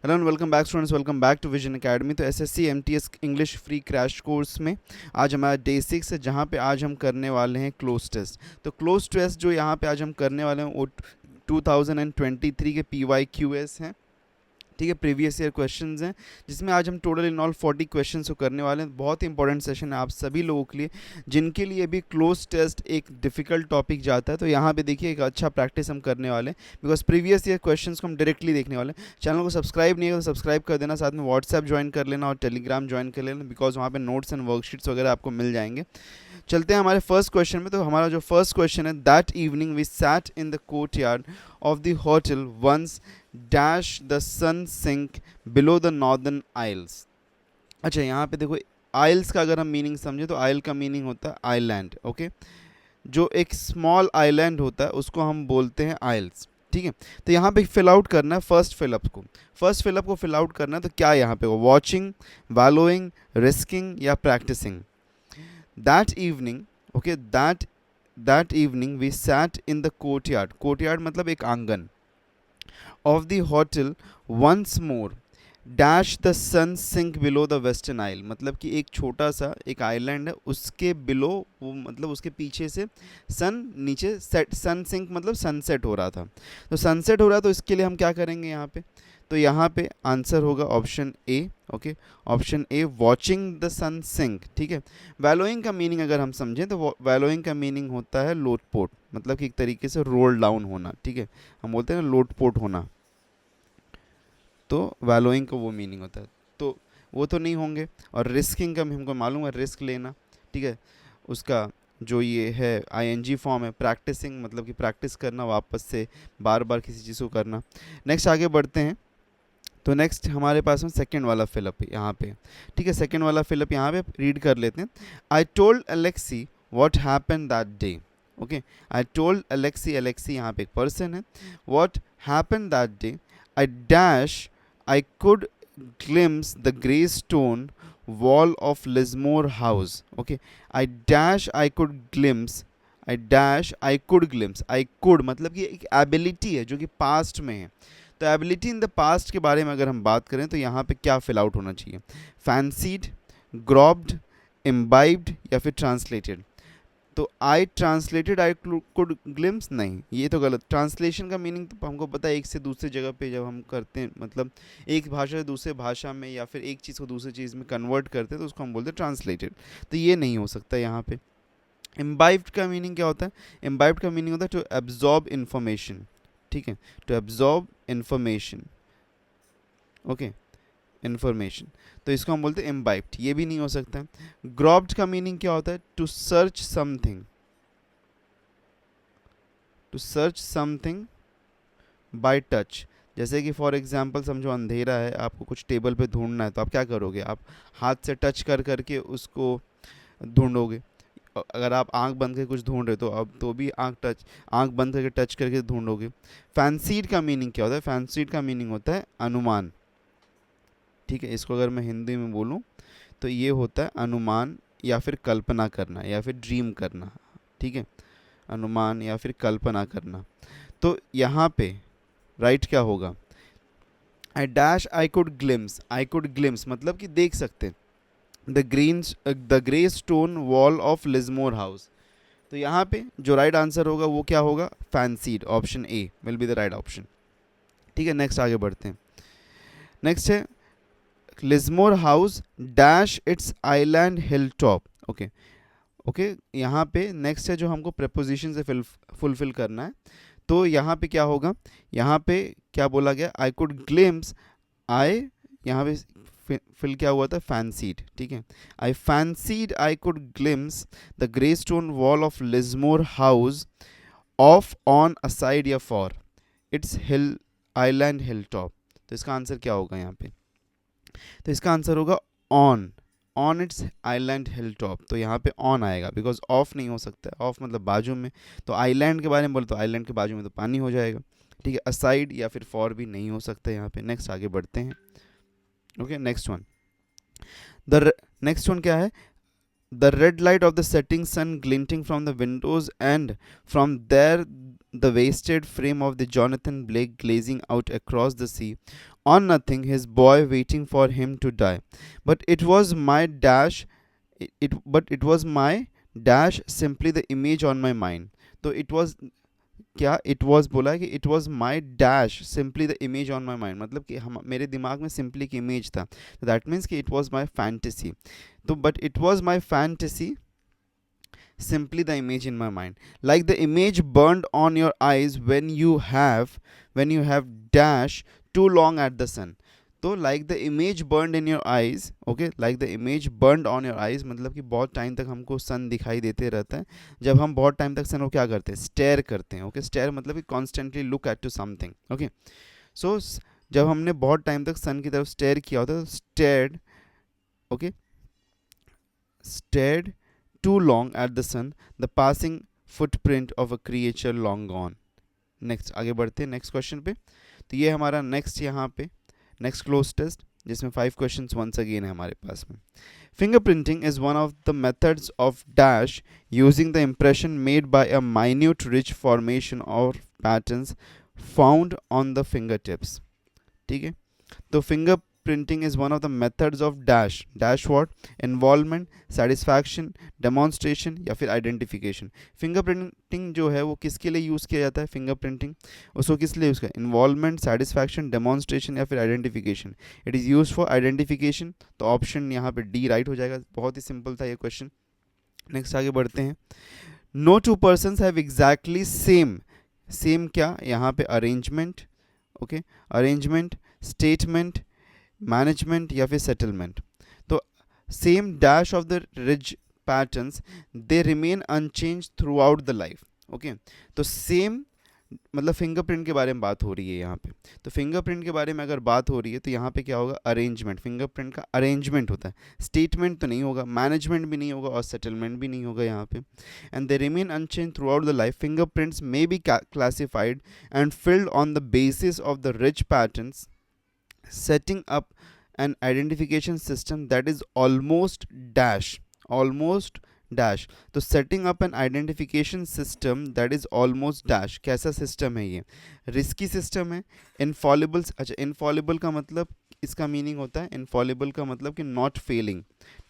Hello and welcome back students, welcome back to Vision Academy. तो SSC MTS English free crash course में आज हमारा day 6 है, जहाँ पे आज हम करने वाले हैं क्लोज टेस्ट। तो क्लोज टेस्ट जो यहाँ पे आज हम करने वाले हैं वो 2023 के PYQS हैं, ठीक है, प्रीवियस ईयर क्वेश्चंस हैं, जिसमें आज हम टोटल इन ऑल 40 क्वेश्चंस को करने वाले हैं। बहुत ही इंपॉर्टेंट सेशन है आप सभी लोगों के लिए, जिनके लिए भी क्लोज टेस्ट एक डिफ़िकल्ट टॉपिक जाता है। तो यहाँ पे देखिए एक अच्छा प्रैक्टिस हम करने वाले हैं, बिकॉज प्रीवियस ईयर क्वेश्चंस को हम डायरेक्टली देखने वाले हैं। चैनल को सब्सक्राइब नहीं है तो सब्सक्राइब कर देना, साथ में व्हाट्सएप ज्वाइन कर लेना और टेलीग्राम ज्वाइन कर लेना, बिकॉज वहाँ पे नोट्स एंड वर्कशीट्स वगैरह आपको मिल जाएंगे। चलते हैं हमारे फर्स्ट क्वेश्चन में। तो हमारा जो फर्स्ट क्वेश्चन है, that evening we sat in the courtyard of the hotel once dash the sun sink below the northern isles. अच्छा, यहाँ पे देखो आइल्स का अगर हम मीनिंग समझे तो आइल का मीनिंग होता है आइलैंड। ओके, जो एक स्मॉल आइलैंड होता है उसको हम बोलते हैं आइल्स, ठीक है। तो यहाँ पे फिल आउट करना है फर्स्ट फिलअप को फिल आउट करना है। तो क्या यहाँ पे वॉचिंग, वैलोइंग, रिस्किंग या practising. That evening, okay, that evening we sat in the courtyard मतलब एक आंगन, of the hotel once more dash the sun sink below the western isle, मतलब कि एक छोटा सा एक आइलैंड है, उसके बिलो वो मतलब उसके पीछे से सन नीचे सेट, सन सिंक मतलब सनसेट हो रहा था। तो सनसेट हो रहा है, तो इसके लिए हम क्या करेंगे यहाँ पे। तो यहाँ पे आंसर होगा option A. Okay, option A watching the sun sink, ठीक है। वैलोइंग का मीनिंग अगर हम समझें तो वैलोइंग का मीनिंग होता है लोटपोट, मतलब कि एक तरीके से रोल डाउन होना, ठीक है। हम बोलते हैं ना लोटपोट होना, तो वैलोइंग का वो मीनिंग होता है। तो वो तो नहीं होंगे। और रिस्किंग का हमको मालूम है, रिस्क लेना, ठीक है। उसका जो ये है आईएनजी फॉर्म है। प्रैक्टिसिंग मतलब कि प्रैक्टिस करना, वापस से बार बार किसी चीज़ को करना। नेक्स्ट आगे बढ़ते हैं। तो नेक्स्ट हमारे पास में सेकेंड वाला फिलअप यहाँ पे, ठीक है। सेकेंड वाला फिलअप यहाँ पे रीड कर लेते हैं। I told Alexei what happen that day. Okay, I told Alexei, Alexei यहाँ पे एक पर्सन है। What happen that day, I dash I could glimpse the grey stone wall of Lismore house. Okay, I dash I could glimpse, I dash I could glimpse, I could मतलब कि एक ability है जो कि past में है। तो ability in the past के बारे में अगर हम बात करें तो यहाँ पे क्या फिल आउट होना चाहिए। फैंसीड, ग्रॉब्ड, इम्बाइब्ड या फिर ट्रांसलेटेड। तो आई ट्रांसलेटेड आई कुड ग्लिम्स, नहीं, ये तो गलत। ट्रांसलेशन का मीनिंग तो हमको पता है, एक से दूसरी जगह पे जब हम करते हैं, मतलब एक भाषा से दूसरे भाषा में या फिर एक चीज़ को दूसरी चीज़ में कन्वर्ट करते हैं, तो उसको हम बोलते हैं ट्रांसलेटेड। तो ये नहीं हो सकता यहाँ पे। इम्बाइब्ड का मीनिंग क्या होता है। इम्बाइब्ड का मीनिंग होता है टू एब्जॉर्ब इन्फॉर्मेशन, ठीक है, to absorb information. Okay, information, तो इसको हम बोलते हैं इम्बाइब्ड, ये भी नहीं हो सकता। ग्रॉब्ड का मीनिंग क्या होता है। To search something, to search something by touch. जैसे कि फॉर एग्जांपल समझो अंधेरा है, आपको कुछ टेबल पे ढूंढना है, तो आप क्या करोगे, आप हाथ से टच कर करके उसको ढूंढोगे। अगर आप आंख बंद करके कुछ ढूंढ रहे हो तो अब तो भी आंख बंद करके टच करके ढूंढोगे। फैंसीड का मीनिंग क्या होता है। फैंसीड का मीनिंग होता है अनुमान, ठीक है। इसको अगर मैं हिंदी में बोलूँ तो ये होता है अनुमान या फिर कल्पना करना या फिर ड्रीम करना, ठीक है। अनुमान या फिर कल्पना करना। तो यहाँ पे राइट क्या होगा। I dash I could glimpse मतलब कि देख सकते the grey stone wall of Lismore house. तो यहाँ पे जो राइट आंसर होगा वो क्या होगा, fancied, option A will be the right option, ठीक है। नेक्स्ट आगे बढ़ते हैं। नेक्स्ट है Lismore house dash its island hill top. Okay, okay, यहाँ पे नेक्स्ट है जो हमको प्रेपोजिशन से फुलफिल करना है। तो यहाँ पे क्या होगा, यहाँ पे क्या बोला गया, आई कुड ग्लिम्स, आई यहाँ पे फिल क्या हुआ था, फैंसीड, ठीक है। I fancied I could glimpse the grey stone wall of Lismore house off on a side या for its hill island hill top. तो इसका आंसर क्या होगा यहाँ पे। तो इसका आंसर होगा on it's island hill top. तो यहाँ पे ऑन आएगा, बिकॉज ऑफ नहीं हो सकता है, ऑफ मतलब बाजू में। तो आइलैंड के बारे में बोले तो आइलैंड के बाजू में तो पानी हो जाएगा, ठीक है। असाइड या फिर फॉर भी नहीं हो सकता यहाँ पे। नेक्स्ट आगे बढ़ते हैं। Okay, next one, the next one क्या है। The red light of the setting sun glinting from the windows and from there the wasted frame of the Jonathan Blake glazing out across the sea, on nothing, his boy waiting for him to die. But it was my dash, but it was my dash simply the image on my mind. तो it was क्या it was बोला है कि it was my dash simply the image on my mind, मतलब कि हम मेरे दिमाग में सिंपली की इमेज था, तो दैट मीन्स कि इट वॉज माई फैंटेसी. तो but it was my fantasy simply the image in my mind, like the image burned on your eyes when you have dash too long at the sun. तो like the image burned in your eyes, okay, like the image burned on your eyes, मतलब कि बहुत time तक हमको सन दिखाई देते रहता है. जब हम बहुत टाइम तक सन को क्या करते हैं, स्टेयर करते हैं. ओके, स्टेयर मतलब कि constantly look at to something. Okay, so जब हमने बहुत टाइम तक सन की तरफ स्टेयर किया होता है, stared, okay, stared too long at the sun, the passing footprint of a creature long gone. Next आगे बढ़ते हैं नेक्स्ट क्वेश्चन पे. तो ये हमारा नेक्स्ट यहाँ पे नेक्स्ट क्लोज टेस्ट, जिसमें 5 क्वेश्चंस वंस अगेन है हमारे पास में. Fingerprinting is one of the methods of dash using the impression made by a minute rich formation or patterns found on the fingertips. ठीक है, तो fingerprinting is one of the methods of dash. Dash what? Involvement, satisfaction, demonstration या फिर identification. fingerprinting जो है वो किसके लिए यूज़ किया जाता है, fingerprinting उसको किस लिए यूज़ किया, involvement, satisfaction, demonstration या फिर identification. It is used for identification. तो ऑप्शन यहाँ पे डी राइट हो जाएगा. बहुत ही सिंपल था ये क्वेश्चन. नेक्स्ट आगे बढ़ते हैं. No two persons have exactly same क्या यहाँ पे arrangement, okay, arrangement, statement, management या फिर सेटलमेंट. तो same dash of the ridge patterns they remain unchange throughout the life. Okay, तो सेम मतलब फिंगरप्रिंट के बारे में बात हो रही है यहाँ पे. तो फिंगरप्रिंट के बारे में अगर बात हो रही है तो यहाँ पे क्या होगा, अरेंजमेंट. फिंगरप्रिंट का अरेंजमेंट होता है, स्टेटमेंट तो नहीं होगा, मैनेजमेंट भी नहीं होगा और सेटलमेंट भी नहीं होगा यहाँ पे. And they remain unchange throughout the life. Fingerprints may be classified and filed on the basis of the rich patterns, setting up an identification system that is almost dash. तो setting up an identification system that is almost dash कैसा system है ये, risky system है, Infallible. अच्छा, Infallible का मतलब इसका meaning होता है, इनफॉलिबल का मतलब कि नॉट फेलिंग.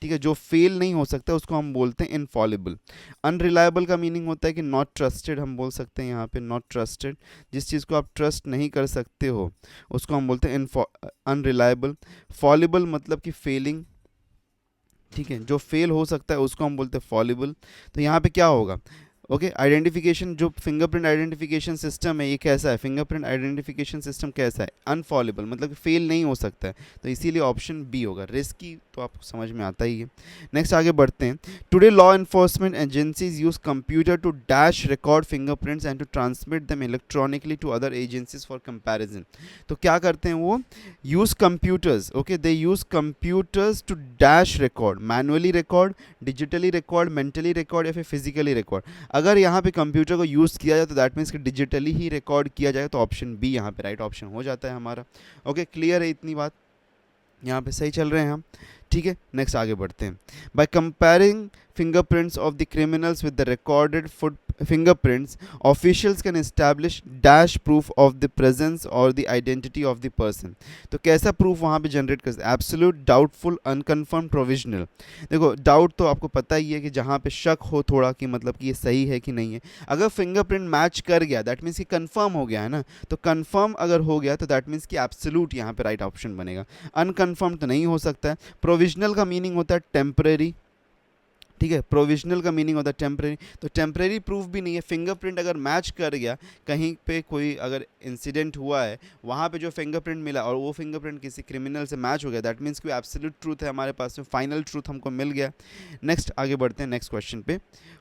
ठीक है, जो फेल नहीं हो सकता उसको हम बोलते हैं इनफॉलिबल. अनरिलायबल का मीनिंग होता है कि नॉट ट्रस्टेड, हम बोल सकते हैं यहाँ पे नॉट ट्रस्टेड. जिस चीज़ को आप ट्रस्ट नहीं कर सकते हो उसको हम बोलते हैं अनरिलायबल. फॉलिबल मतलब कि फेलिंग. ठीक है, जो फेल हो सकता है उसको हम बोलते हैं फॉलिबल. तो यहाँ पे क्या होगा, ओके, आइडेंटिफिकेशन जो फिंगरप्रिंट आइडेंटिफिकेशन सिस्टम है ये कैसा है, फिंगरप्रिंट आइडेंटिफिकेशन सिस्टम कैसा है, अनफॉलेबल, मतलब कि फेल नहीं हो सकता है. तो इसीलिए ऑप्शन बी होगा. रिस्की तो आपको समझ में आता ही है. नेक्स्ट आगे बढ़ते हैं. Today law enforcement agencies use computer to dash record fingerprints and to transmit them electronically to other agencies for comparison. तो क्या करते हैं वो, use computers, okay, they use computers to dash record, manually record, digitally record, mentally record या फिर physically record. अगर यहाँ पे कंप्यूटर को यूज़ किया जाए तो दैट मीन्स कि डिजिटली ही रिकॉर्ड किया जाए, तो ऑप्शन बी यहाँ पे राइट ऑप्शन हो जाता है हमारा. ओके, क्लियर है इतनी बात, यहाँ पे सही चल रहे हैं हम. ठीक है, नेक्स्ट आगे बढ़ते हैं. By comparing fingerprints of the criminals with the recorded fingerprints, officials can establish dash proof of the presence or the identity of the person. तो कैसा प्रूफ वहाँ पे जनरेट कर सकते हैं, एब्सोल्यूट, डाउटफुल, अनकन्फर्म, प्रोविजनल. देखो डाउट तो आपको पता ही है कि जहाँ पे शक हो थोड़ा कि मतलब कि ये सही है कि नहीं है. अगर फिंगरप्रिंट मैच कर गया दैट मीन्स कि कंफर्म हो गया है ना, तो कंफर्म अगर हो गया तो दैट मीन्स कि एब्सोल्यूट यहाँ पे राइट ऑप्शन बनेगा. अनकन्फर्म तो नहीं हो सकता है. प्रोविजनल का मीनिंग होता है टेम्परेरी. ठीक है, प्रोविजनल का मीनिंग होता है टेम्परेरी. तो टेम्परेरी प्रूफ भी नहीं है. फिंगरप्रिंट अगर मैच कर गया, कहीं पे कोई अगर इंसिडेंट हुआ है, वहाँ पे जो फिंगरप्रिंट मिला और वो फिंगरप्रिंट किसी क्रिमिनल से मैच हो गया, दैट मीन्स कोई एब्सोल्यूट ट्रूथ है हमारे पास में, फाइनल ट्रूथ हमको मिल गया. नेक्स्ट आगे बढ़ते हैं नेक्स्ट क्वेश्चन पे.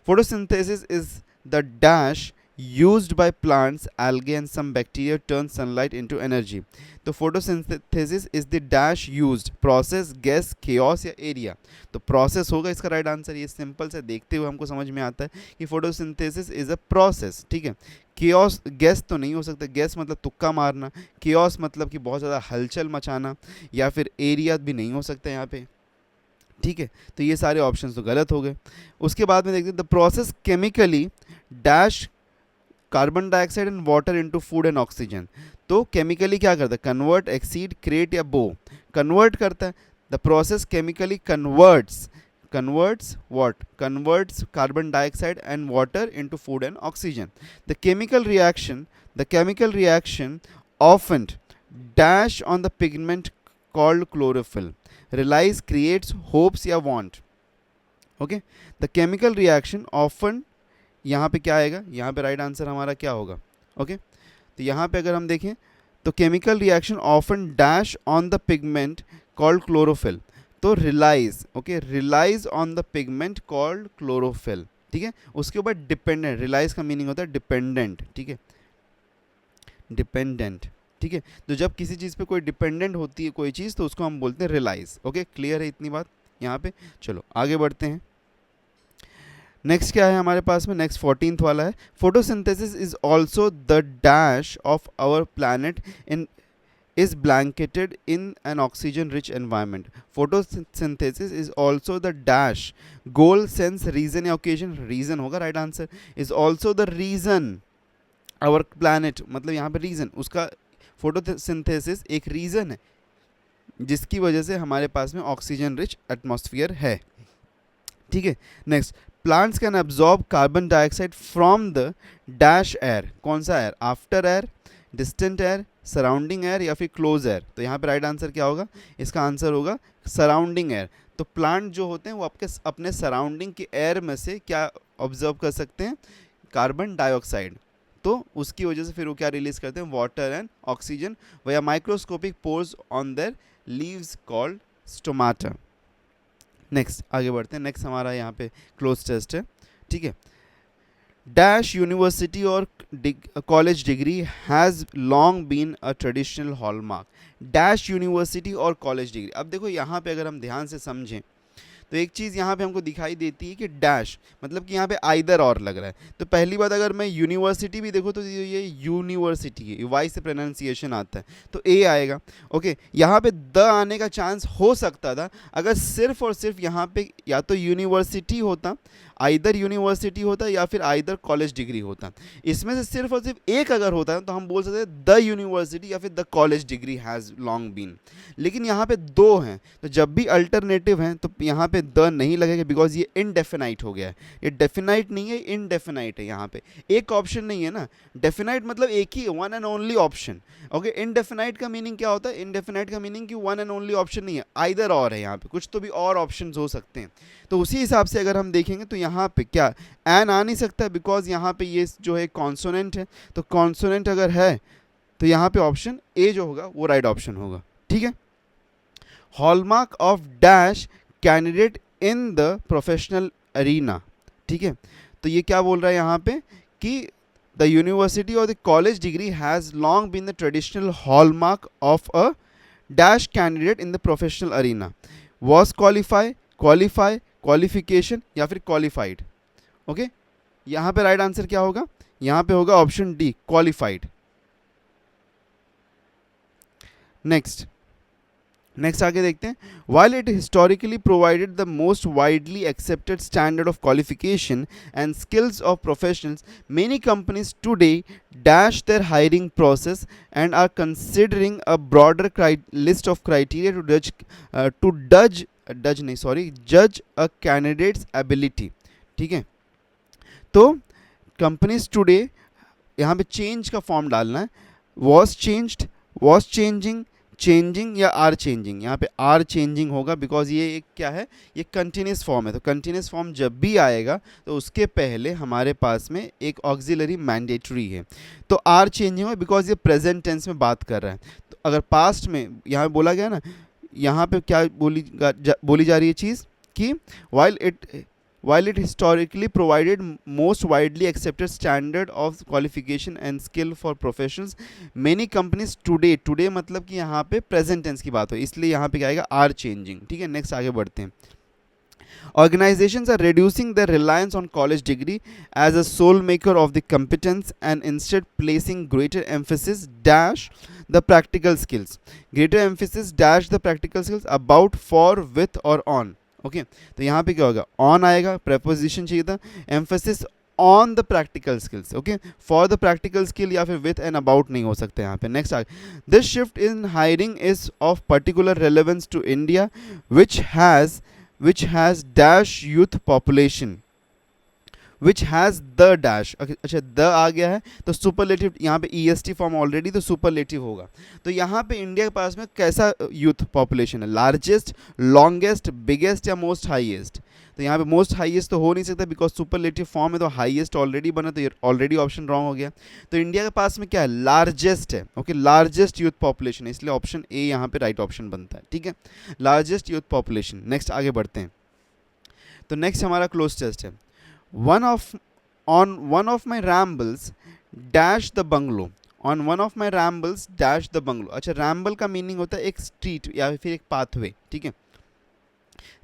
Photosynthesis is the dash used by plants, algae and some bacteria turn sunlight into energy. तो photosynthesis is the dash used, process, guess, chaos या area. तो process होगा इसका राइट आंसर. ये सिंपल से देखते हुए हमको समझ में आता है कि photosynthesis is a process. ठीक है, chaos guess तो नहीं हो सकता. guess मतलब तुक्का मारना, chaos मतलब कि बहुत ज़्यादा हलचल मचाना, या फिर area भी नहीं हो सकता यहाँ पे. ठीक है, तो ये सारे ऑप्शंस तो गलत हो गए. उसके बाद में देखते हैं the process chemically dash carbon dioxide and water into food and oxygen. तो केमिकली क्या करता है, कन्वर्ट, एक्सीड, क्रिएट या बो, कन्वर्ट करता है। The process chemically converts what, converts carbon dioxide and water into food and oxygen. The chemical reaction often dash on the pigment called chlorophyll, relies, creates, hopes या want. Okay, the chemical reaction often, यहाँ पे क्या आएगा, यहाँ पे right answer हमारा क्या होगा। ओके, तो यहाँ पे अगर हम देखें तो chemical reaction often dash on the pigment called chlorophyll, तो realise, okay, realise on the pigment called chlorophyll, ठीक है। उसके ऊपर डिपेंडेंट, रिलाइज का मीनिंग होता है डिपेंडेंट, ठीक है, डिपेंडेंट, ठीक है। तो जब किसी चीज़ पे कोई डिपेंडेंट होती है कोई चीज़, तो उसको हम बोलते हैं रिलाइज। ओके, क्लियर है इतनी बात यहाँ पे। चलो आगे बढ़ते हैं। नेक्स्ट क्या है हमारे पास में, नेक्स्ट 14th वाला है, photosynthesis is also the dash of our planet in is blanketed in an oxygen rich environment. Photosynthesis is also the dash, goal, sense, reason या occasion, reason होगा right answer, is also the reason our planet, मतलब यहाँ पे reason, उसका photosynthesis एक reason है जिसकी वजह से हमारे पास में ऑक्सीजन रिच एटमॉस्फेयर है, ठीक है। Next, plants can absorb carbon dioxide from the dash air, कौन सा air, after air, distant air, surrounding air या फिर क्लोज एयर। तो यहाँ पे राइट आंसर क्या होगा, इसका आंसर होगा सराउंडिंग एयर। तो प्लांट जो होते हैं वो आपके अपने सराउंडिंग के एयर में से क्या ऑब्जर्व कर सकते हैं, कार्बन डाइऑक्साइड, तो उसकी वजह से फिर वो क्या रिलीज करते हैं, वाटर एंड ऑक्सीजन वया microscopic pores on their leaves called stomata. Next आगे बढ़ते हैं। नेक्स्ट हमारा यहाँ पे क्लोज टेस्ट है, ठीक है। डैश यूनिवर्सिटी और college degree has long been a traditional hallmark. Dash university और कॉलेज डिग्री, अब देखो यहाँ पे अगर हम ध्यान से समझें तो एक चीज़ यहाँ पे हमको दिखाई देती है कि डैश मतलब कि यहाँ पे आइदर और लग रहा है। तो पहली बात, अगर मैं यूनिवर्सिटी भी देखो तो ये यूनिवर्सिटी है, वाई से प्रोनाउंसिएशन आता है तो ए आएगा। ओके, यहाँ पे द आने का चांस हो सकता था अगर सिर्फ और सिर्फ यहाँ पे या तो यूनिवर्सिटी होता, आइदर यूनिवर्सिटी होता या फिर आइदर कॉलेज डिग्री होता। इसमें से सिर्फ और सिर्फ एक अगर होता है तो हम बोल सकते हैं द यूनिवर्सिटी या फिर the college degree has long been. लेकिन यहाँ पे दो हैं, तो जब भी अल्टरनेटिव हैं तो यहाँ पे द नहीं लगेगा, बिकॉज ये इनडेफिनाइट हो गया है। ये डेफिनाइट नहीं है, इनडेफिनाइट है। यहाँ पे एक ऑप्शन नहीं है ना, डेफिनाइट मतलब एक ही, one and only option. Okay, indefinite का मीनिंग क्या होता है, इनडेफिनाइट का मीनिंग कि वन एंड ओनली ऑप्शन नहीं है, आइदर और है। यहाँ पे कुछ तो भी और ऑप्शंस हो सकते हैं। तो उसी हिसाब से अगर हम देखेंगे तो यहाँ पे क्या एन आ नहीं सकता, बिकॉज यहाँ पे ये जो है कॉन्सोनेंट है। तो कॉन्सोनेंट अगर है तो यहाँ पे ऑप्शन ए जो होगा वो राइट ऑप्शन होगा, ठीक है। Hallmark of dash candidate in the professional arena, ठीक है। तो ये क्या बोल रहा है यहाँ पे कि द यूनिवर्सिटी और the college degree has long been the traditional hallmark of a dash candidate in the professional arena, was qualify, qualification या फिर क्वालिफाइड। ओके, यहाँ पे राइट आंसर क्या होगा, यहाँ पे होगा ऑप्शन डी, क्वालिफाइड। नेक्स्ट आगे देखते हैं। While it historically provided the most widely accepted standard of qualification and skills of professionals, many companies today dash their hiring process and are considering a broader list of criteria to judge a candidate's ability, ठीक है। तो companies today, यहाँ पे change का form डालना है, was changed, was changing, changing या are changing. यहाँ पे आर चेंजिंग होगा, बिकॉज ये एक क्या है, ये कंटिन्यूस फॉर्म है। तो कंटिन्यूस फॉर्म जब भी आएगा तो उसके पहले हमारे पास में एक ऑक्सिलरी मैंडेटरी है। तो आर चेंजिंग है बिकॉज ये प्रेजेंट टेंस में बात कर रहा है। तो अगर पास्ट में यहाँ पे बोला गया ना, यहाँ पे क्या बोली जा रही है चीज़ कि while it historically provided most widely accepted standard of qualification and skill for professions, many companies today मतलब कि यहाँ पे present tense की बात हो, इसलिए यहाँ पे क्या आएगा, are changing, ठीक है। नेक्स्ट आगे बढ़ते हैं। Organizations are reducing their reliance on college degree as a sole maker of the competence and instead placing greater emphasis dash the practical skills. Greater emphasis dash the practical skills about, for, with और on. Okay, तो यहाँ पे क्या होगा, on आएगा, preposition चाहिए था, emphasis on the practical skills, okay, for the practical skill या फिर विथ एंड अबाउट नहीं हो सकता यहाँ पे। Next uh, this shift in hiring is of particular relevance to India which has dash youth population which has the dash. अच्छा, the आ गया है तो सुपरलेटिव यहाँ पे EST फॉर्म ऑलरेडी, तो सुपरलेटिव होगा। तो यहाँ पे इंडिया के पास में कैसा यूथ पॉपुलेशन है, लार्जेस्ट, लॉन्गेस्ट, बिगेस्ट या मोस्ट हाईएस्ट। तो यहाँ पे मोस्ट हाईएस्ट तो हो नहीं सकता बिकॉज सुपरलेटिव फॉर्म है, तो हाईएस्ट ऑलरेडी बना, तो ऑलरेडी ऑप्शन रॉन्ग हो गया। तो इंडिया के पास में क्या है, लार्जेस्ट है, ओके, लार्जेस्ट यूथ पॉपुलेशन है, इसलिए ऑप्शन ए यहाँ पे राइट ऑप्शन बनता है, ठीक है, लार्जेस्ट यूथ पॉपुलेशन। नेक्स्ट आगे बढ़ते हैं। तो नेक्स्ट हमारा क्लोज टेस्ट है। On one of my rambles dash the bungalow, on one of my rambles dash the bungalow। अच्छा, ramble का मीनिंग होता है एक स्ट्रीट या फिर एक पाथवे, ठीक है,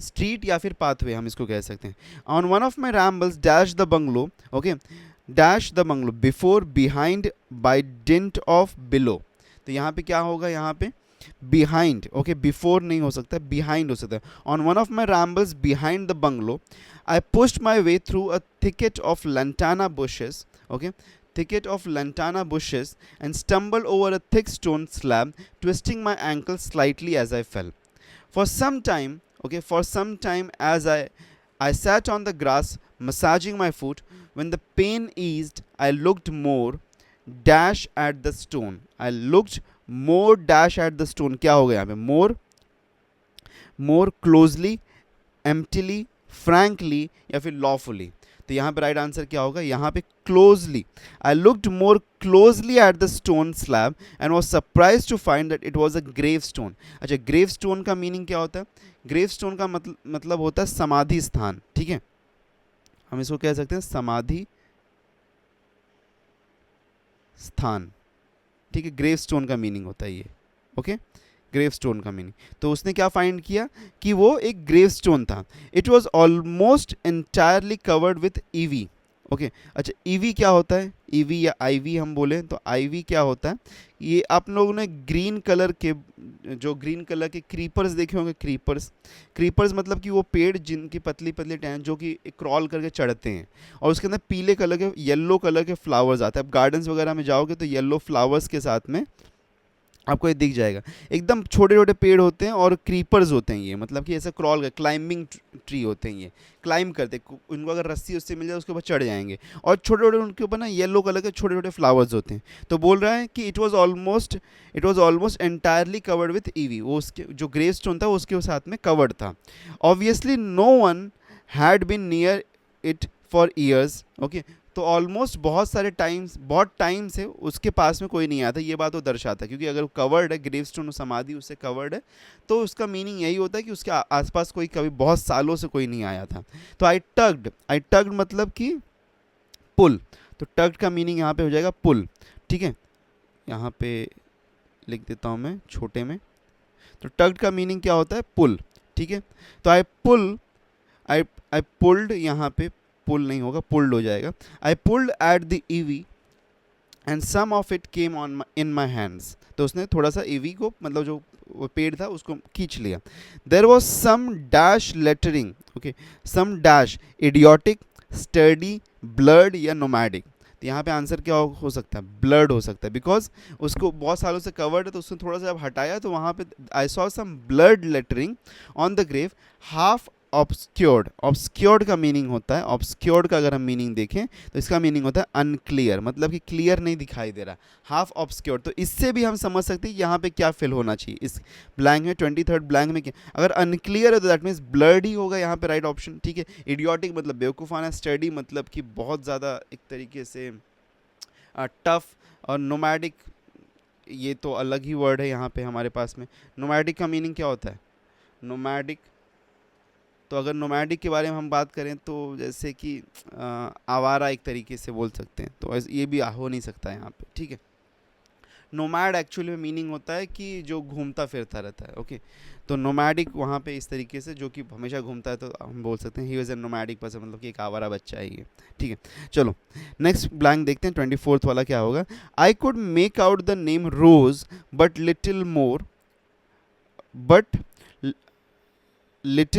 स्ट्रीट या फिर पाथवे हम इसको कह सकते हैं। on one of my rambles dash the bungalow, okay, dash the bungalow before, behind, by dint of, below। तो यहाँ पे क्या होगा, यहाँ पे behind, ओके, before नहीं हो सकता, behind हो सकता है। on one of my rambles behind the bungalow I pushed my way through a thicket of lantana bushes, okay, thicket of lantana bushes, and stumbled over a thick stone slab, twisting my ankle slightly as I fell. For some time, okay, for some time as I sat on the grass, massaging my foot. When the pain eased, I looked more dash at the stone. I looked more dash at the stone. क्या हो गया यहाँ पे, more closely, emptily, frankly या फिर lawfully। तो यहाँ पे राइट आंसर क्या होगा, यहाँ पे closely. I looked more closely at the stone slab and was surprise to find that it was a grave stone. अच्छा, ग्रेव स्टोन का मीनिंग क्या होता है, ग्रेव स्टोन का मतलब होता है समाधि स्थान, ठीक है, हम इसको कह सकते हैं समाधि स्थान, ठीक है, ग्रेव स्टोन का मीनिंग होता है ये, ओके, ग्रेव स्टोन का मीनिंग। तो उसने क्या फाइंड किया कि वो एक ग्रेव स्टोन था। It was almost entirely covered with EV, okay. अच्छा, ईवी क्या होता है, ईवी या आईवी हम बोले तो आईवी क्या होता है, ये आप लोगों ने ग्रीन कलर के, जो ग्रीन कलर के क्रीपर्स देखे होंगे, क्रीपर्स मतलब कि वो पेड़ जिनकी पतली पतली टहनियाँ जो कि क्रॉल करके चढ़ते हैं और उसके अंदर पीले कलर के, येलो कलर के फ्लावर्स आते हैं। आप गार्डन्स वगैरह में जाओगे तो येलो फ्लावर्स के साथ में आपको ये दिख जाएगा। एकदम छोटे छोटे पेड़ होते हैं और क्रीपर्स होते हैं ये, मतलब कि ऐसे क्रॉल कर, क्लाइंबिंग ट्री होते हैं ये, क्लाइंब करते, उनको अगर रस्सी उससे मिल जाए उसके ऊपर चढ़ जाएंगे, और छोटे छोटे उनके ऊपर ना येलो कलर के छोटे छोटे फ्लावर्स होते हैं। तो बोल रहा है कि it was almost entirely covered with EV, वो उसके जो ग्रेव स्टोन था उसके साथ में कवर्ड था। Obviously no one had been near it for years, okay. तो ऑलमोस्ट बहुत टाइम से उसके पास में कोई नहीं आया था, ये बात वो दर्शाता है, क्योंकि अगर वो कवर्ड है, ग्रेव स्टोन समाधि उससे कवर्ड है, तो उसका मीनिंग यही होता है कि उसके आसपास कोई कभी बहुत सालों से कोई नहीं आया था। तो आई टग्ड मतलब कि पुल, तो टग्ड का मीनिंग यहाँ पे हो जाएगा पुल, ठीक है, यहाँ पे लिख देता हूँ मैं छोटे में। तो टग्ड का मीनिंग क्या होता है, पुल, ठीक है। तो आई पुल्ड, यहाँ पे पुल नहीं होगा, पुल्ड हो जाएगा। I pulled at the ivy and some of it came on in my hands. तो उसने थोड़ा सा ईवी को, मतलब जो वो पेड़ था उसको खींच लिया। There was some dash lettering, okay, some dash, idiotic, study, blurred या नोमैडिक। तो यहाँ पे आंसर क्या हो सकता है, ब्लर्ड हो सकता है, बिकॉज उसको बहुत सालों से कवर्ड है, तो उसने थोड़ा सा जब हटाया तो वहाँ पे I saw some blurred lettering on the grave, half obscured का मीनिंग होता है, ऑब्सक्योर्ड का अगर हम मीनिंग देखें तो इसका मीनिंग होता है अनक्लियर, मतलब कि क्लियर नहीं दिखाई दे रहा, हाफ ऑब्सक्योर्ड। तो इससे भी हम समझ सकते हैं यहाँ पे क्या फिल होना चाहिए इस ब्लैंक में, 23rd ब्लैंक में क्या, अगर अनक्लियर है तो दैट मीन्स ब्लर्ड ही होगा यहाँ पे राइट ऑप्शन, ठीक है। इडियोटिक मतलब बेवकूफ़ाना, स्टडी मतलब कि बहुत ज़्यादा एक तरीके से टफ, और नोमैडिक ये तो अलग ही वर्ड है यहाँ पे हमारे पास में। नोमैडिक का मीनिंग क्या होता है, नोमैडिक, तो अगर नोमैडिक के बारे में हम बात करें तो जैसे कि आवारा एक तरीके से बोल सकते हैं, तो ये भी हो नहीं सकता यहाँ पे, ठीक है। नोमैड एक्चुअली में मीनिंग होता है कि जो घूमता फिरता रहता है, ओके। तो नोमैडिक वहाँ पे इस तरीके से जो कि हमेशा घूमता है, तो हम बोल सकते हैं he was a nomadic person, मतलब कि एक आवारा बच्चा है ये, ठीक है। चलो नेक्स्ट ब्लैंक देखते हैं, 24th वाला क्या होगा। I could make out the name Rose but little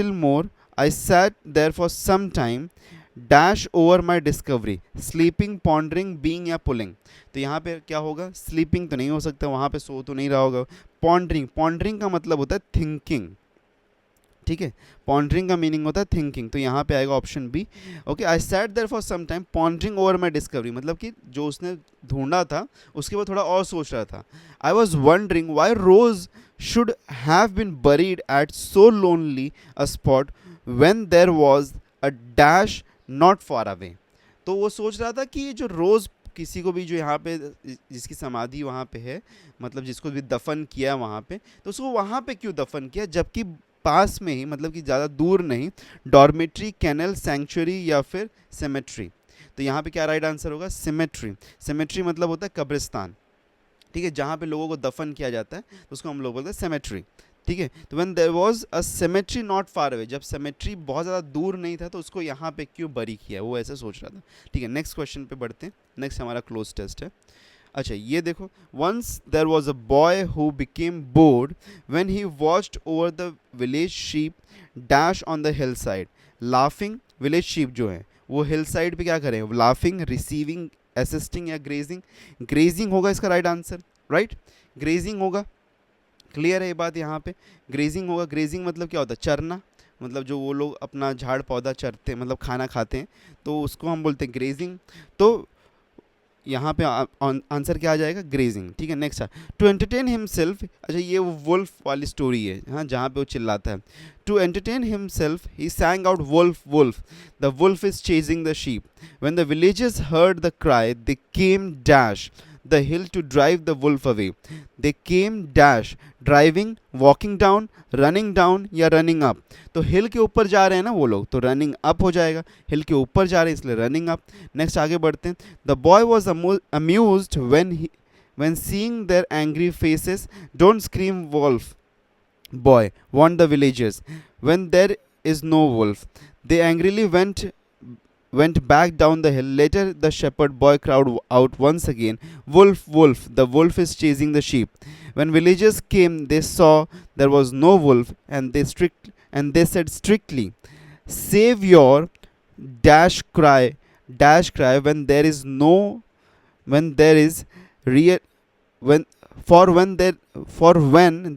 more I sat there for some time, dash over my discovery, sleeping, pondering, being या पुलिंग। तो यहाँ पे क्या होगा, स्लीपिंग तो नहीं हो सकता, वहाँ पे सो तो नहीं रहा होगा। पॉन्डरिंग, पॉन्डरिंग का मतलब होता है थिंकिंग, ठीक है, पॉन्डरिंग का मीनिंग होता है थिंकिंग, तो यहाँ पे आएगा option B. Okay, I sat there for some time pondering over my discovery, मतलब कि जो उसने ढूंढा था उसके बाद थोड़ा और सोच रहा था। I was wondering why Rose should have been buried at so lonely a spot when there was a dash not far away. तो वो सोच रहा था कि ये जो रोज़ किसी को भी जो यहाँ पे जिसकी समाधि वहाँ पे है, मतलब जिसको भी दफन किया वहाँ पे, तो उसको वहाँ पे क्यों दफन किया, जबकि पास में ही, मतलब कि ज़्यादा दूर नहीं, डॉर्मेट्री, कैनल, सेंचुरी या फिर सेमेट्री। तो यहाँ पे क्या राइट आंसर होगा, सिमेट्री। सिमेट्री मतलब होता है कब्रिस्तान, ठीक है, जहाँ पे लोगों को दफन किया जाता है तो उसको हम लोग बोलते हैं सेमेट्री, ठीक है। तो when there was a cemetery not far away, जब सेमेट्री बहुत ज़्यादा दूर नहीं था तो उसको यहाँ पे क्यों बरी किया, वो ऐसे सोच रहा था, ठीक है। नेक्स्ट क्वेश्चन पे बढ़ते हैं, नेक्स्ट हमारा क्लोज टेस्ट है। अच्छा ये देखो, once there was a boy who became bored when he watched over the village sheep dash on the hill side, laughing, village sheep जो है वो हिल साइड पे क्या करें, लाफिंग, रिसीविंग, असिस्टिंग या ग्रेजिंग। ग्रेजिंग होगा इसका राइट आंसर, राइट, ग्रेजिंग होगा, क्लियर है ये बात, यहाँ पे ग्रेजिंग होगा। ग्रेजिंग मतलब क्या होता है, चरना, मतलब जो वो लोग अपना झाड़ पौधा चरते हैं, मतलब खाना खाते हैं, तो उसको हम बोलते हैं ग्रेजिंग। तो यहाँ पे आंसर क्या आ जाएगा, ग्रेजिंग, ठीक है। नेक्स्ट है टू एंटरटेन हिमसेल्फ, अच्छा ये वो वुल्फ वाली स्टोरी है, हाँ, जहाँ पे वो चिल्लाता है, to entertain himself he sang out wolf wolf, the wolf is chasing the sheep, when the villagers heard the cry they came dash the hill to drive the wolf away. They came dash, driving, walking down, running down या running up. तो हिल के ऊपर जा रहे हैं ना वो लोग, तो रनिंग अप हो जाएगा, हिल के ऊपर जा रहे हैं इसलिए रनिंग अप। नेक्स्ट आगे बढ़ते हैं, the boy was amused when seeing their angry faces. Don't scream wolf, boy, warned the villagers. When there is no wolf, they angrily went back down the hill. Later, the shepherd boy cried out once again, wolf, wolf, the wolf is chasing the sheep. When villagers came, they saw there was no wolf, and they said strictly, save your dash cry when there is real when when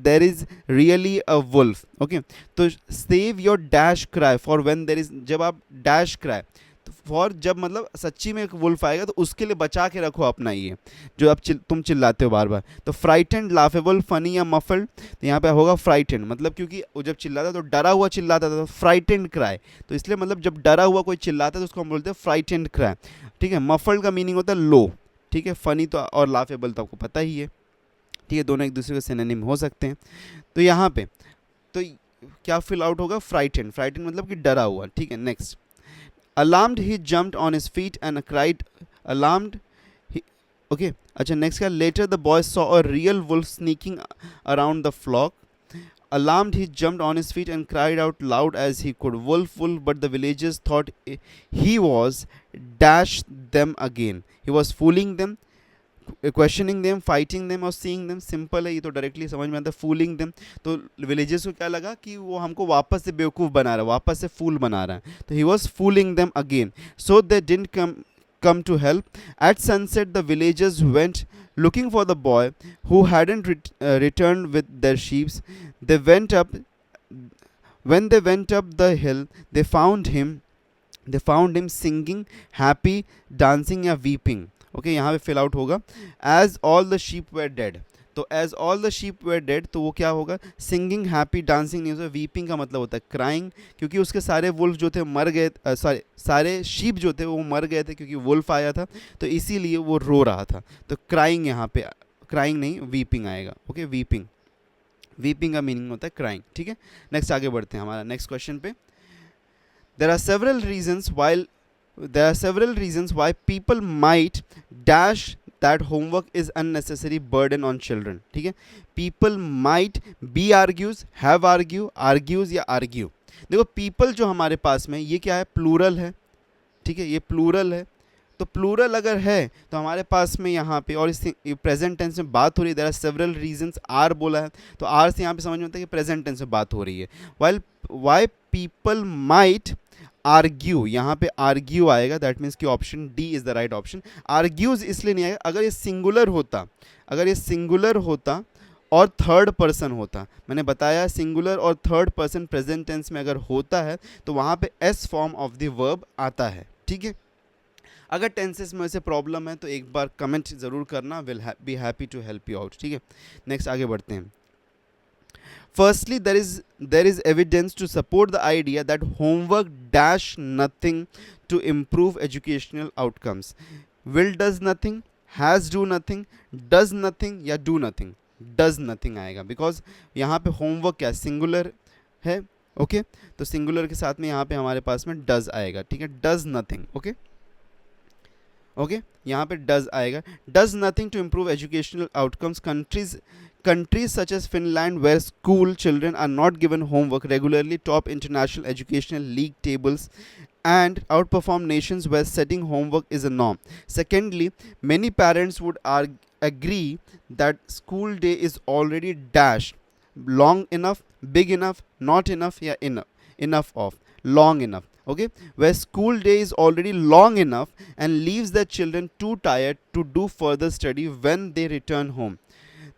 there is really a wolf. Okay, तो save your dash cry for when there is, जब आप dash cry, for जब मतलब सच्ची में एक wolf आएगा तो उसके लिए बचा के रखो अपना ये जो आप तुम चिल्लाते हो बार बार। तो फ्राइटेंड, लाफेबल, फनी या मफल्ड, तो यहाँ पे होगा फ्राइटेंड, मतलब क्योंकि वो जब चिल्लाता तो डरा हुआ चिल्लाता था, तो फ्राइटेंड क्राई, तो इसलिए मतलब जब डरा हुआ कोई चिल्लाता है तो उसको हम बोलते हैं फ्राइटेंड क्राई, ठीक है। मफल्ड का मीनिंग होता है लो, ठीक है। फनी तो और लाफेबल तो आपको पता ही है, ठीक है, दोनों एक दूसरे के सिनोनिम हो सकते हैं। तो यहाँ पे तो क्या फिल आउट होगा, फ्राइटेंड, फ्राइटेंड मतलब कि डरा हुआ, ठीक है। Next, alarmed he jumped on his feet and cried, alarmed he, okay, अच्छा next का, later the boy saw a real wolf sneaking around the flock. Alarmed he jumped on his feet and cried out loud as he could, wolf, wolf, but the villagers thought he was dash them again, he was fooling them, questioning them, fighting them और seeing them. Simple है ये तो, directly समझ में आता है, fooling them. तो villages को क्या लगा कि वो हमको वापस से बेवकूफ़ बना रहा है, वापस से फूल बना रहा है, तो he was fooling them again, so they didn't come to help. At sunset, the villagers went looking for the boy who hadn't returned with their sheep. They went up. When they went up the hill, they found him singing, happy, dancing या weeping. Okay, यहाँ पे fill out होगा, as all the sheep were dead. तो as all the sheep were dead, तो वो क्या होगा, singing, happy, dancing नहीं होता, वीपिंग का मतलब होता है क्राइंग, क्योंकि उसके सारे वुल्फ जो थे मर गए, सारे शीप जो थे वो मर गए थे क्योंकि वुल्फ आया था, तो इसीलिए वो रो रहा था। तो क्राइंग, यहाँ पे क्राइंग नहीं, वीपिंग आएगा। ओके, वीपिंग, वीपिंग का मीनिंग होता है क्राइंग, ठीक है। नेक्स्ट आगे बढ़ते हैं हमारा नेक्स्ट क्वेश्चन पे। There are several reasons why people might dash that homework is unnecessary burden on children, ठीक है। people might, be argues, have argues या argue। देखो people जो हमारे पास में ये क्या है, प्लूरल है, ठीक है, ये प्लूरल है। तो प्लूरल अगर है तो हमारे पास में यहाँ पे, और इस प्रेजेंट टेंस में बात हो रही है, there are several reasons, are बोला है, तो आर से यहाँ पे समझ में आता है कि प्रेजेंट टेंस में बात हो रही है। वाई पीपल माइट आर्ग्यू, यहाँ पे आर्ग्यू आएगा, दैट मीन्स कि option D is the right option. Argues इसलिए नहीं आएगा, अगर ये सिंगुलर होता, अगर ये सिंगुलर होता और थर्ड पर्सन होता, मैंने बताया सिंगुलर और थर्ड पर्सन प्रेजेंट टेंस में अगर होता है तो वहाँ पे S form of the verb आता है, ठीक है। अगर टेंसेस में ऐसे प्रॉब्लम है तो एक बार कमेंट ज़रूर करना, will be happy to help you out, ठीक है। नेक्स्ट आगे बढ़ते हैं। Firstly, there is evidence to support the idea that homework dash nothing to improve educational outcomes. Will does nothing, has do nothing, does nothing या do nothing, does nothing आएगा because यहाँ पे homework क्या singular है, okay तो singular के साथ में यहाँ पे हमारे पास में डज आएगा, ठीक है, डज नथिंग, ओके ओके यहाँ पे डज आएगा। Does nothing to improve educational outcomes. Countries such as Finland, where school children are not given homework regularly, top international educational league tables, and outperform nations where setting homework is a norm. Secondly, many parents would agree that school day is already dashed long enough, big enough, not enough, yeah, enough of, long enough. Okay, where school day is already long enough and leaves the children too tired to do further study when they return home.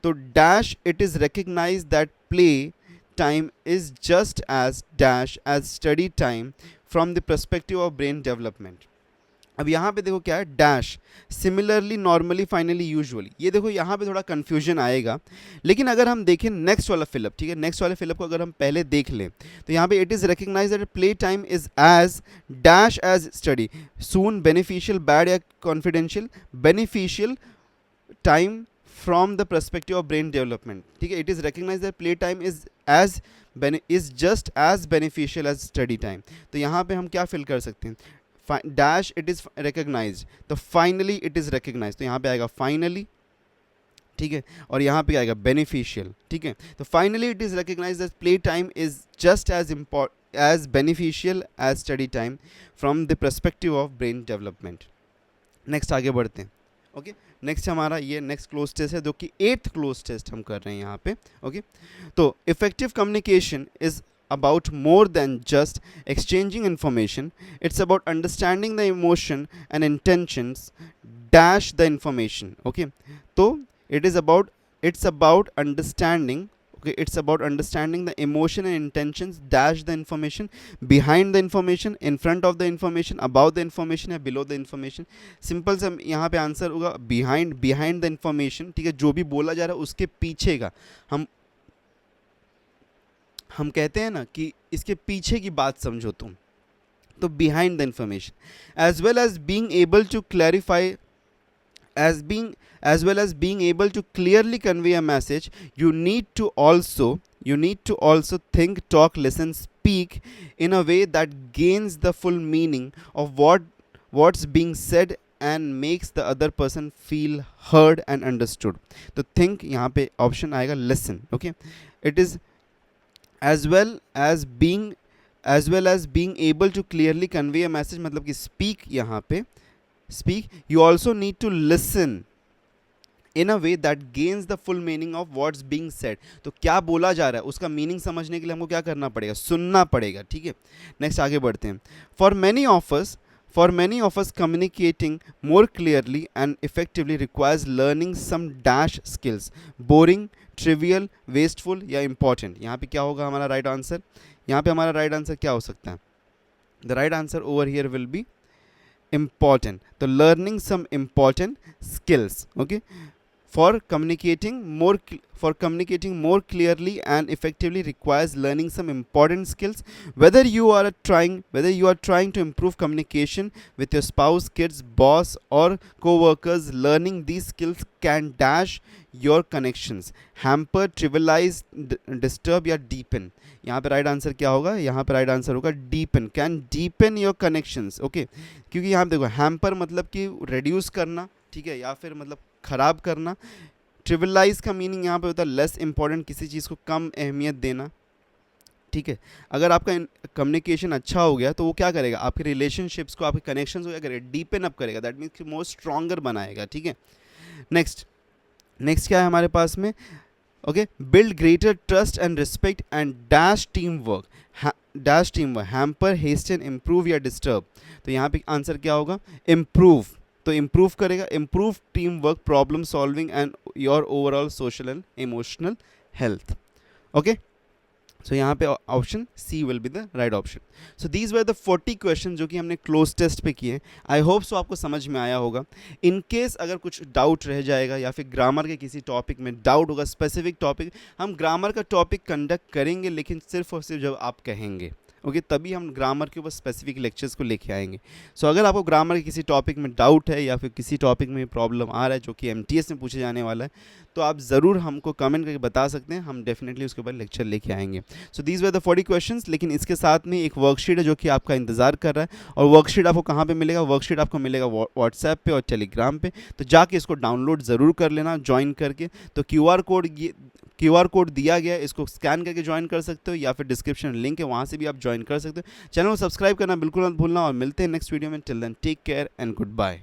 तो dash it is recognise that play time is just as dash as study time from the perspective of brain development. अब यहाँ पे देखो क्या है, dash similarly, normally, finally, usually, ये देखो यहाँ पे थोड़ा कन्फ्यूजन आएगा। लेकिन अगर हम देखें नेक्स्ट वाला फिलअप, ठीक है, नेक्स्ट वाले फिलअप को अगर हम पहले देख लें तो यहाँ पे it is recognise that play time is as dash as study, soon, beneficial, bad या confidential, beneficial time from the perspective of brain development, ठीक है। it is recognized that play time is just as beneficial as study time। तो यहाँ पे हम क्या fill कर सकते हैं, डैश इट इज recognized, तो फाइनली इट इज recognized, तो यहाँ पे आएगा फाइनली, ठीक है, और यहाँ पे आएगा बेनिफिशियल, ठीक है। तो finally it is recognized that play time is just as beneficial as study time from the perspective of brain development। Next आगे बढ़ते हैं, ओके नेक्स्ट हमारा ये नेक्स्ट क्लोज टेस्ट है जो कि 8th क्लोज टेस्ट हम कर रहे हैं यहाँ पे, ओके तो effective communication is about more than just exchanging information. It's about understanding the emotion and intentions dash the information, okay so it's about understanding, okay it's about understanding the emotion and intentions dash the information, behind the information, in front of the information, above the information या below the information। Simple सा यहाँ पे answer होगा behind the information, ठीक है, जो भी बोला जा रहा है उसके पीछे का हम कहते हैं ना कि इसके पीछे की बात समझो तुम, तो behind the information, as well as being able to clarify, as well as being able to clearly convey a message, you need to also think, talk, listen, speak in a way that gains the full meaning of what's being said and makes the other person feel heard and understood। तो think यहाँ पे option आएगा listen, okay it is as well as being able to clearly convey a message, मतलब कि speak, यहाँ पे speak, you also need to listen in a way that gains the full meaning of what's being said। तो क्या बोला जा रहा है उसका मीनिंग समझने के लिए हमको क्या करना पड़ेगा, सुनना पड़ेगा, ठीक है। नेक्स्ट आगे बढ़ते हैं। For many of us communicating more clearly and effectively requires learning some dash skills, boring, trivial, wasteful या important। यहाँ पे क्या होगा हमारा राइट आंसर, यहाँ पे हमारा राइट आंसर क्या हो सकता है, the right answer over here will be important। तो learning some important skills, okay for communicating more clearly and effectively requires learning some important skills, whether you are trying to improve communication with your spouse, kids, boss or co-workers, learning these skills can dash your connections, hamper, trivialize, disturb या deepen। यहाँ पे right answer क्या होगा, यहाँ पे right answer होगा deepen, can deepen your connections, okay क्योंकि यहाँ पे देखो हैम्पर मतलब कि रिड्यूस करना, ठीक है, या फिर मतलब ख़राब करना। ट्रिविलाइज का मीनिंग यहाँ पे होता है लेस इंपॉर्टेंट, किसी चीज़ को कम अहमियत देना, ठीक है। अगर आपका कम्युनिकेशन अच्छा हो गया तो वो क्या करेगा, आपके रिलेशनशिप्स को, आपके कनेक्शंस को क्या करेगा, डीपन अप करेगा, दैट मीन्स मोर स्ट्रॉन्गर बनाएगा, ठीक है। नेक्स्ट क्या है हमारे पास में, okay, build greater trust and respect and dash team work, hamper, hasten, improve या डिस्टर्ब। तो यहाँ पे आंसर क्या होगा, इम्प्रूव। तो इम्प्रूव करेगा, improve team work, problem solving and your overall social and emotional health. Okay, so यहाँ पे option C will be the right option. So these were the 40 question जो कि हमने क्लोज टेस्ट पे किए। आई होप सो आपको समझ में आया होगा। इन केस अगर कुछ डाउट रह जाएगा या फिर ग्रामर के किसी टॉपिक में डाउट होगा, स्पेसिफिक टॉपिक, हम ग्रामर का टॉपिक कंडक्ट करेंगे, लेकिन सिर्फ और सिर्फ जब आप कहेंगे, ओके, तभी हम ग्रामर के ऊपर स्पेसिफिक लेक्चर्स को लेके आएंगे। सो अगर आपको ग्रामर के किसी टॉपिक में डाउट है या फिर किसी टॉपिक में प्रॉब्लम आ रहा है जो कि एमटीएस में पूछे जाने वाला है, तो आप ज़रूर हमको कमेंट करके बता सकते हैं, हम डेफिनेटली उसके ऊपर लेक्चर लेके आएंगे। सो दीज वर द 40 क्वेश्चंस। लेकिन इसके साथ में एक वर्कशीट है जो कि आपका इंतजार कर रहा है, और वर्कशीट आपको कहाँ पे मिलेगा, वर्कशीट आपको मिलेगा व्हाट्सएप पे और टेलीग्राम पे। तो जाके इसको डाउनलोड ज़रूर कर लेना ज्वाइन करके। तो क्यूआर कोड दिया गया है, इसको स्कैन करके ज्वाइन कर सकते हो, या फिर डिस्क्रिप्शन लिंक है वहाँ से भी आप ज्वाइन कर सकते हो। चैनल को सब्सक्राइब करना बिल्कुल मत भूलना, और मिलते हैं नेक्स्ट वीडियो में। Till then take care and good bye.